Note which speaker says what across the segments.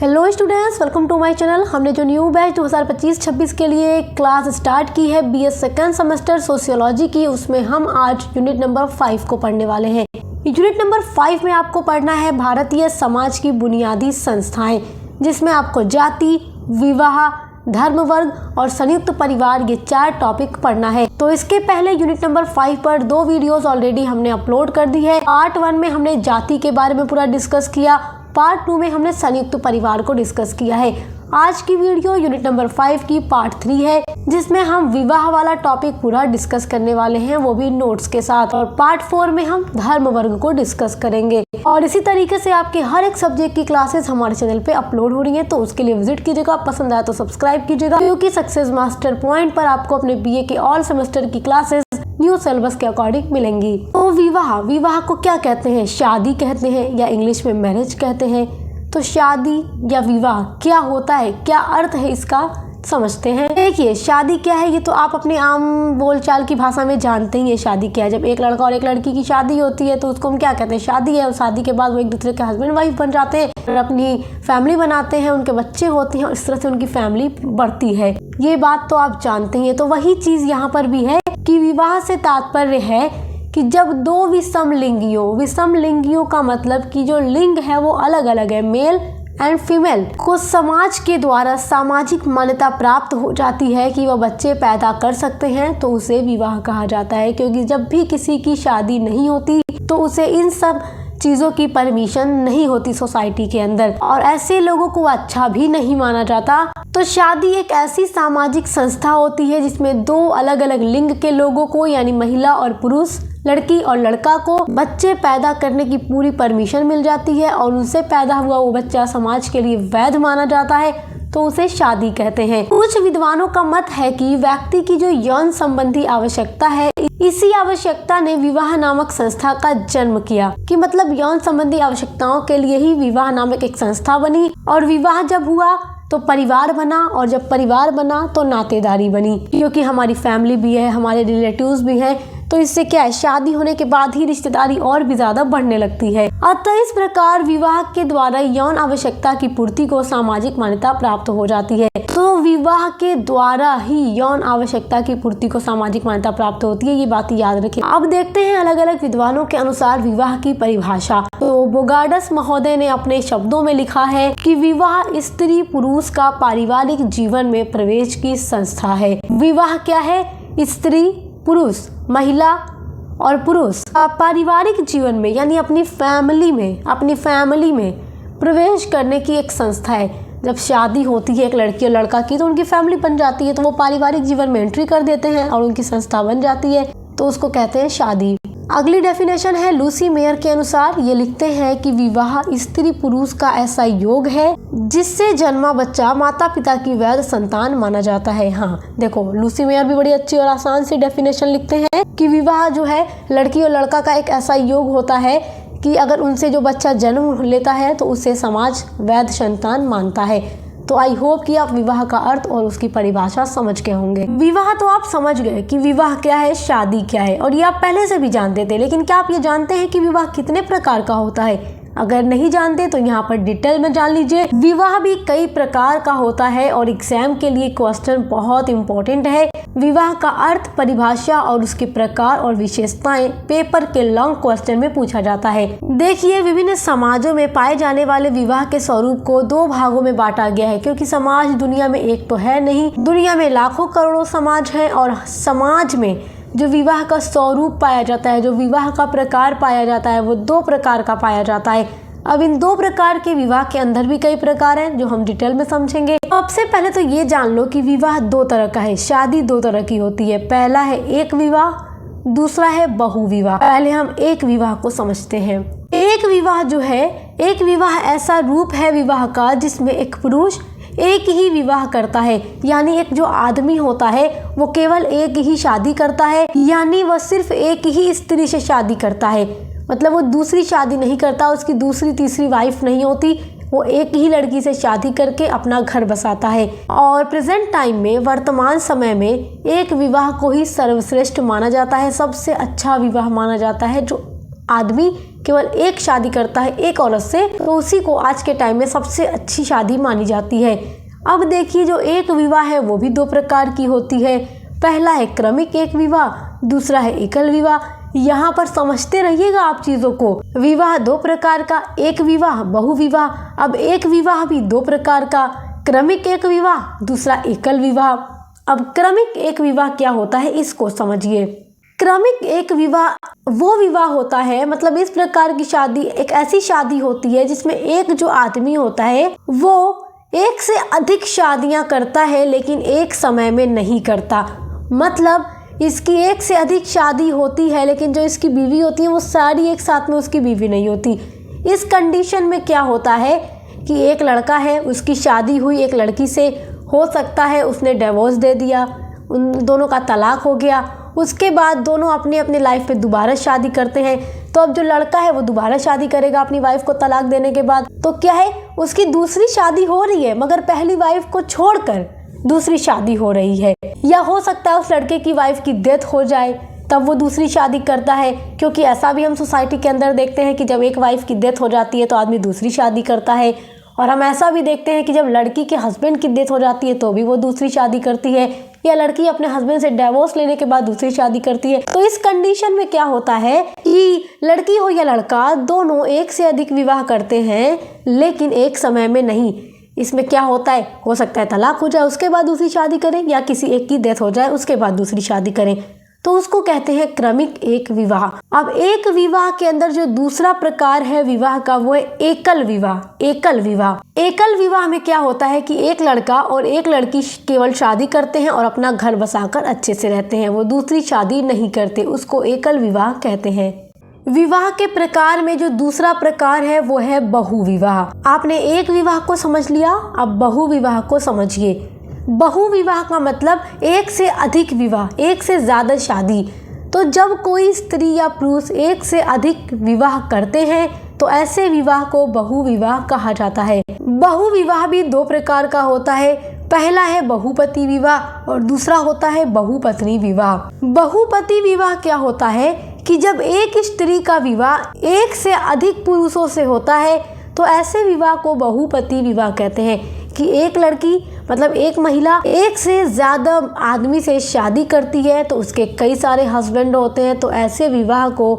Speaker 1: Hello students, welcome to my channel. हमने जो new batch 2025-26 के लिए क्लास स्टार्ट की है बीएस सेकेंड सेमेस्टर सोशियोलॉजी की, उसमें हम आज यूनिट नंबर 5 को पढ़ने वाले हैं। यूनिट नंबर 5 में आपको पढ़ना है भारतीय समाज की बुनियादी संस्थाएं, जिसमें आपको जाति, विवाह, धर्म, वर्ग और संयुक्त परिवार ये 4 टॉपिक पढ़ना है। तो इसके पहले यूनिट नंबर 5 पर 2 वीडियोस ऑलरेडी हमने अपलोड कर दी है। पार्ट 1 में हमने जाति के बारे में पूरा डिस्कस किया, पार्ट 2 में हमने संयुक्त परिवार को डिस्कस किया है। आज की वीडियो यूनिट नंबर 5 की पार्ट 3 है, जिसमें हम विवाह वाला टॉपिक पूरा डिस्कस करने वाले हैं, वो भी नोट्स के साथ। और पार्ट 4 में हम धर्म वर्ग को डिस्कस करेंगे। और इसी तरीके से आपके हर एक सब्जेक्ट की क्लासेस हमारे चैनल पे अपलोड हो रही हैं, तो उसके लिए विजिट कीजिएगा। पसंद आया तो सब्सक्राइब कीजिएगा, क्योंकि सक्सेस मास्टर पॉइंट पर आपको अपने बीए के ऑल सेमेस्टर की क्लासेस न्यू सिलेबस के अकॉर्डिंग मिलेंगी। तो विवाह को क्या कहते हैं? शादी कहते हैं या इंग्लिश में मैरिज कहते हैं। तो शादी या विवाह क्या होता है, क्या अर्थ है इसका, समझते हैं। देखिए, शादी क्या है ये तो आप अपने आम बोलचाल की भाषा में जानते ही है। शादी क्या है? जब एक लड़का और एक लड़की की शादी होती है तो उसको हम क्या कहते हैं? शादी है। और शादी के बाद वो एक दूसरे के हस्बैंड वाइफ बन जाते हैं और अपनी फैमिली बनाते हैं, उनके बच्चे होते हैं और इस तरह से उनकी फैमिली बढ़ती है। ये बात तो आप जानते ही हैं। तो वही चीज यहाँ पर भी है कि विवाह से तात्पर्य है कि जब 2 विषम लिंगियों का मतलब कि जो लिंग है वो अलग अलग है, मेल एंड फीमेल, को समाज के द्वारा सामाजिक मान्यता प्राप्त हो जाती है कि वह बच्चे पैदा कर सकते हैं, तो उसे विवाह कहा जाता है। क्योंकि जब भी किसी की शादी नहीं होती तो उसे इन सब चीज़ों की परमिशन नहीं होती सोसाइटी के अंदर, और ऐसे लोगों को अच्छा भी नहीं माना जाता। तो शादी एक ऐसी सामाजिक संस्था होती है जिसमें 2 अलग अलग लिंग के लोगों को, यानी महिला और पुरुष, लड़की और लड़का को बच्चे पैदा करने की पूरी परमिशन मिल जाती है, और उनसे पैदा हुआ वो बच्चा समाज के लिए वैध माना जाता है, तो उसे शादी कहते हैं। कुछ विद्वानों का मत है कि व्यक्ति की जो यौन संबंधी आवश्यकता है, इसी आवश्यकता ने विवाह नामक संस्था का जन्म किया। कि मतलब यौन संबंधी आवश्यकताओं के लिए ही विवाह नामक एक संस्था बनी, और विवाह जब हुआ तो परिवार बना, और जब परिवार बना तो नातेदारी बनी, क्योंकि हमारी फैमिली भी है, हमारे रिलेटिव्स भी हैं। तो इससे क्या है, शादी होने के बाद ही रिश्तेदारी और भी ज्यादा बढ़ने लगती है। अतः इस प्रकार विवाह के द्वारा यौन आवश्यकता की पूर्ति को सामाजिक मान्यता प्राप्त हो जाती है। तो विवाह के द्वारा ही यौन आवश्यकता की पूर्ति को सामाजिक मान्यता प्राप्त होती है, ये बात याद रखें। अब देखते हैं अलग अलग विद्वानों के अनुसार विवाह की परिभाषा। तो बोगार्डस महोदय ने अपने शब्दों में लिखा है कि विवाह स्त्री पुरुष का पारिवारिक जीवन में प्रवेश की संस्था है। विवाह क्या है? स्त्री पुरुष, महिला और पुरुष पारिवारिक जीवन में, यानी अपनी फैमिली में प्रवेश करने की एक संस्था है। जब शादी होती है एक लड़की और लड़का की, तो उनकी फैमिली बन जाती है, तो वो पारिवारिक जीवन में एंट्री कर देते हैं और उनकी संस्था बन जाती है, तो उसको कहते हैं शादी। अगली डेफिनेशन है लूसी मेयर के अनुसार। ये लिखते हैं कि विवाह स्त्री पुरुष का ऐसा योग है जिससे जन्मा बच्चा माता पिता की वैध संतान माना जाता है। हाँ देखो, लूसी मेयर भी बड़ी अच्छी और आसान सी डेफिनेशन लिखते हैं कि विवाह जो है लड़की और लड़का का एक ऐसा योग होता है कि अगर उनसे जो बच्चा जन्म लेता है तो उसे समाज वैध संतान मानता है। तो आई होप कि आप विवाह का अर्थ और उसकी परिभाषा समझ गए होंगे। विवाह तो आप समझ गए कि विवाह क्या है, शादी क्या है, और ये आप पहले से भी जानते थे। लेकिन क्या आप ये जानते हैं कि विवाह कितने प्रकार का होता है? अगर नहीं जानते तो यहाँ पर डिटेल में जान लीजिए। विवाह भी कई प्रकार का होता है और एग्जाम के लिए क्वेश्चन बहुत इंपॉर्टेंट है। विवाह का अर्थ, परिभाषा और उसके प्रकार और विशेषताएं पेपर के लॉन्ग क्वेश्चन में पूछा जाता है। देखिए, विभिन्न समाजों में पाए जाने वाले विवाह के स्वरूप को 2 भागों में बांटा गया है, क्योंकि समाज दुनिया में एक तो है नहीं, दुनिया में लाखों करोड़ों समाज है, और समाज में जो विवाह का स्वरूप पाया जाता है, जो विवाह का प्रकार पाया जाता है, वो 2 प्रकार का पाया जाता है। अब इन 2 प्रकार के विवाह के अंदर भी कई प्रकार हैं जो हम डिटेल में समझेंगे। सबसे पहले तो ये जान लो कि विवाह 2 तरह का है, शादी 2 तरह की होती है। पहला है एक विवाह, दूसरा है बहु विवाह। पहले हम एक विवाह को समझते हैं। एक विवाह जो है, एक विवाह ऐसा रूप है विवाह का जिसमें एक पुरुष एक ही विवाह करता है, यानी एक जो आदमी होता है वो केवल एक ही शादी करता है, यानी वह सिर्फ एक ही स्त्री से शादी करता है। मतलब वो दूसरी शादी नहीं करता, उसकी दूसरी तीसरी वाइफ नहीं होती, वो एक ही लड़की से शादी करके अपना घर बसाता है। और प्रेजेंट टाइम में, वर्तमान समय में, एक विवाह को ही सर्वश्रेष्ठ माना जाता है, सबसे अच्छा विवाह माना जाता है, जो आदमी केवल एक शादी करता है एक औरत से, तो उसी को आज के टाइम में सबसे अच्छी शादी मानी जाती है। अब देखिए, जो एक विवाह है वो भी दो प्रकार की होती है। पहला है क्रमिक एक विवाह, दूसरा है एकल विवाह। यहाँ पर समझते रहिएगा आप चीजों को। विवाह दो प्रकार का, एक विवाह बहु विवाह। अब एक विवाह भी दो प्रकार का, क्रमिक एक विवाह, दूसरा एकल विवाह। अब क्रमिक एक विवाह क्या होता है इसको समझिए। क्रमिक एक विवाह वो विवाह होता है, मतलब इस प्रकार की शादी एक ऐसी शादी होती है जिसमें एक जो आदमी होता है वो एक से अधिक शादियां करता है लेकिन एक समय में नहीं करता। मतलब इसकी एक से अधिक शादी होती है लेकिन जो इसकी बीवी होती है वो सारी एक साथ में उसकी बीवी नहीं होती। इस कंडीशन में क्या होता है कि एक लड़का है, उसकी शादी हुई एक लड़की से, हो सकता है उसने डिवोर्स दे दिया, उन दोनों का तलाक हो गया। उसके बाद दोनों अपनी अपनी लाइफ में दोबारा शादी करते हैं। तो अब जो लड़का है वो दोबारा शादी करेगा अपनी वाइफ को तलाक देने के बाद। तो क्या है, उसकी दूसरी शादी हो रही है मगर पहली वाइफ को छोड़कर दूसरी शादी हो रही है। या हो सकता है उस लड़के की वाइफ की डेथ हो जाए तब वो दूसरी शादी करता है, क्योंकि ऐसा भी हम सोसाइटी के अंदर देखते हैं कि जब एक वाइफ की डेथ हो जाती है तो आदमी दूसरी शादी करता है। और हम ऐसा भी देखते हैं कि जब लड़की के हस्बैंड की डेथ हो जाती है तो भी वो दूसरी शादी करती है, या लड़की अपने हस्बैंड से डिवोर्स लेने के बाद दूसरी शादी करती है। तो इस कंडीशन में क्या होता है कि लड़की हो या लड़का दोनों एक से अधिक विवाह करते हैं लेकिन एक समय में नहीं। इसमें क्या होता है, हो सकता है तलाक हो जाए उसके बाद दूसरी शादी करें, या किसी एक की डेथ हो जाए उसके बाद दूसरी शादी करें। तो उसको कहते हैं क्रमिक एक विवाह। अब एक विवाह के अंदर जो दूसरा प्रकार है विवाह का वो है एकल विवाह। एकल विवाह, एकल विवाह में क्या होता है कि एक लड़का और एक लड़की केवल शादी करते हैं और अपना घर बसाकर अच्छे से रहते हैं, वो दूसरी शादी नहीं करते, उसको एकल विवाह कहते हैं। विवाह के प्रकार में जो दूसरा प्रकार है वो है बहु विवाह। आपने एक विवाह को समझ लिया, अब बहु विवाह को समझिए। बहु विवाह का मतलब एक से अधिक विवाह, एक से ज्यादा शादी। तो जब कोई स्त्री या पुरुष एक से अधिक विवाह करते हैं तो ऐसे विवाह को बहु विवाह कहा जाता है। बहु विवाह भी दो प्रकार का होता है। पहला है बहुपति विवाह और दूसरा होता है बहुपत्नी विवाह। बहुपति विवाह क्या होता है कि जब एक स्त्री का विवाह एक से अधिक पुरुषों से होता है तो ऐसे विवाह को बहुपति विवाह कहते हैं। कि एक लड़की मतलब एक महिला एक से ज्यादा आदमी से शादी करती है तो उसके कई सारे हस्बैंड होते हैं, तो ऐसे विवाह को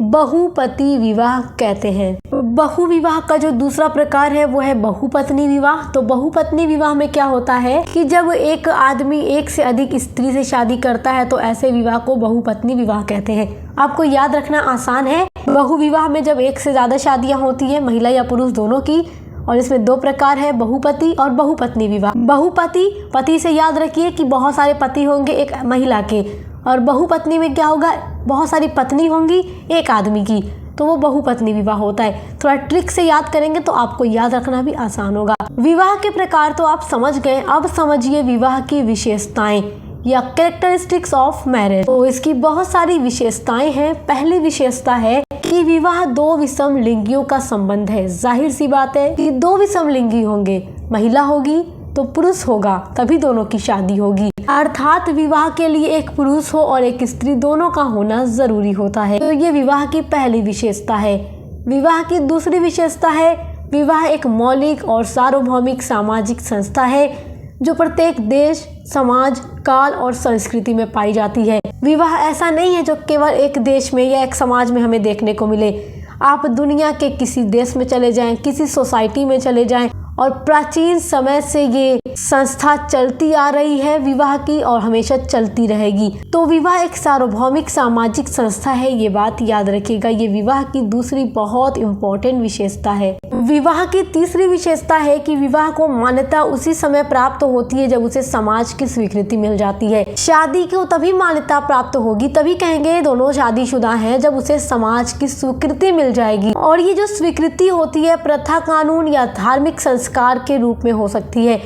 Speaker 1: बहुपति विवाह कहते हैं। बहु विवाह का जो दूसरा प्रकार है वो है बहुपत्नी विवाह। तो बहुपत्नी विवाह में क्या होता है कि जब एक आदमी एक से अधिक स्त्री से शादी करता है तो ऐसे विवाह को बहुपत्नी विवाह कहते हैं। आपको याद रखना आसान है। बहु विवाह में जब एक से ज्यादा शादियां होती है महिला या पुरुष दोनों की, और इसमें दो प्रकार है बहुपति और बहुपत्नी विवाह। बहुपति, पति से याद रखिए कि बहुत सारे पति होंगे एक महिला के, और बहुपत्नी में क्या होगा, बहुत सारी पत्नी होंगी एक आदमी की, तो वो बहुपत्नी विवाह होता है। थोड़ा ट्रिक से याद करेंगे तो आपको याद रखना भी आसान होगा। विवाह के प्रकार तो आप समझ गए, अब समझिए विवाह की विशेषताएं या कैरेक्टरिस्टिक्स ऑफ मैरिज। तो इसकी बहुत सारी विशेषताएं हैं। पहली विशेषता है कि विवाह दो विषम लिंगियों का संबंध है। जाहिर सी बात है कि दो विषम लिंगी होंगे, महिला होगी तो पुरुष होगा, तभी दोनों की शादी होगी। अर्थात विवाह के लिए एक पुरुष हो और एक स्त्री दोनों का होना जरूरी होता है। तो ये विवाह की पहली विशेषता है। विवाह की दूसरी विशेषता है विवाह एक मौलिक और सार्वभौमिक सामाजिक संस्था है जो प्रत्येक देश, समाज, काल और संस्कृति में पाई जाती है। विवाह ऐसा नहीं है जो केवल एक देश में या एक समाज में हमें देखने को मिले। आप दुनिया के किसी देश में चले जाएं, किसी सोसाइटी में चले जाएं, और प्राचीन समय से ये संस्था चलती आ रही है विवाह की, और हमेशा चलती रहेगी। तो विवाह एक सार्वभौमिक सामाजिक संस्था है, ये बात याद रखिएगा। ये विवाह की दूसरी बहुत इम्पोर्टेंट विशेषता है। विवाह की तीसरी विशेषता है कि विवाह को मान्यता उसी समय प्राप्त होती है जब उसे समाज की स्वीकृति मिल जाती है। शादी को तभी मान्यता प्राप्त होगी, तभी कहेंगे दोनों शादीशुदा हैं, जब उसे समाज की स्वीकृति मिल जाएगी। और ये जो स्वीकृति होती है प्रथा, कानून या धार्मिक संस्कार के रूप में हो सकती है।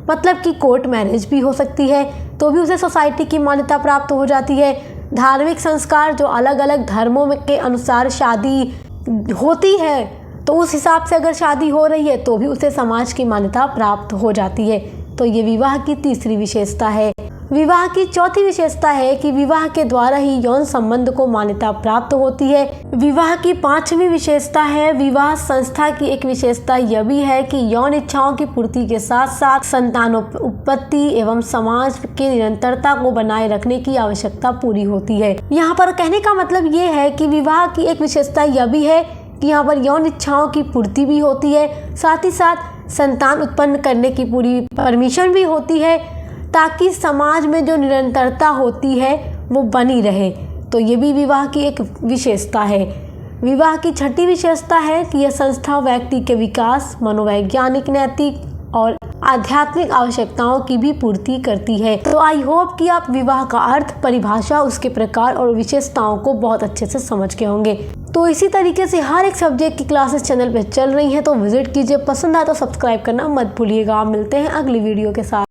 Speaker 1: मतलब कि कोर्ट मैरिज भी हो सकती है तो भी उसे सोसाइटी की मान्यता प्राप्त हो जाती है। धार्मिक संस्कार जो अलग अलग धर्मों के अनुसार शादी होती है तो उस हिसाब से अगर शादी हो रही है तो भी उसे समाज की मान्यता प्राप्त हो जाती है। तो ये विवाह की तीसरी विशेषता है। विवाह की चौथी विशेषता है कि विवाह के द्वारा ही यौन संबंध को मान्यता प्राप्त होती है। विवाह की पांचवी विशेषता है विवाह संस्था की एक विशेषता यह भी है कि यौन इच्छाओं की पूर्ति के साथ साथ संतानोत्पत्ति एवं समाज के निरंतरता को बनाए रखने की आवश्यकता पूरी होती है। यहाँ पर कहने का मतलब ये है कि विवाह की एक विशेषता यह भी है कि यहाँ पर यौन इच्छाओं की पूर्ति भी होती है, साथ ही साथ संतान उत्पन्न करने की पूरी परमिशन भी होती है, ताकि समाज में जो निरंतरता होती है वो बनी रहे। तो ये भी विवाह की एक विशेषता है। विवाह की छठी विशेषता है कि यह संस्था व्यक्ति के विकास, मनोवैज्ञानिक, नैतिक और आध्यात्मिक आवश्यकताओं की भी पूर्ति करती है। तो आई होप कि आप विवाह का अर्थ, परिभाषा, उसके प्रकार और विशेषताओं को बहुत अच्छे से समझ के होंगे। तो इसी तरीके से हर एक सब्जेक्ट की क्लासेस चैनल पे चल रही हैं, तो विजिट कीजिए। पसंद आए तो सब्सक्राइब करना मत भूलिएगा। आप मिलते हैं अगली वीडियो के साथ।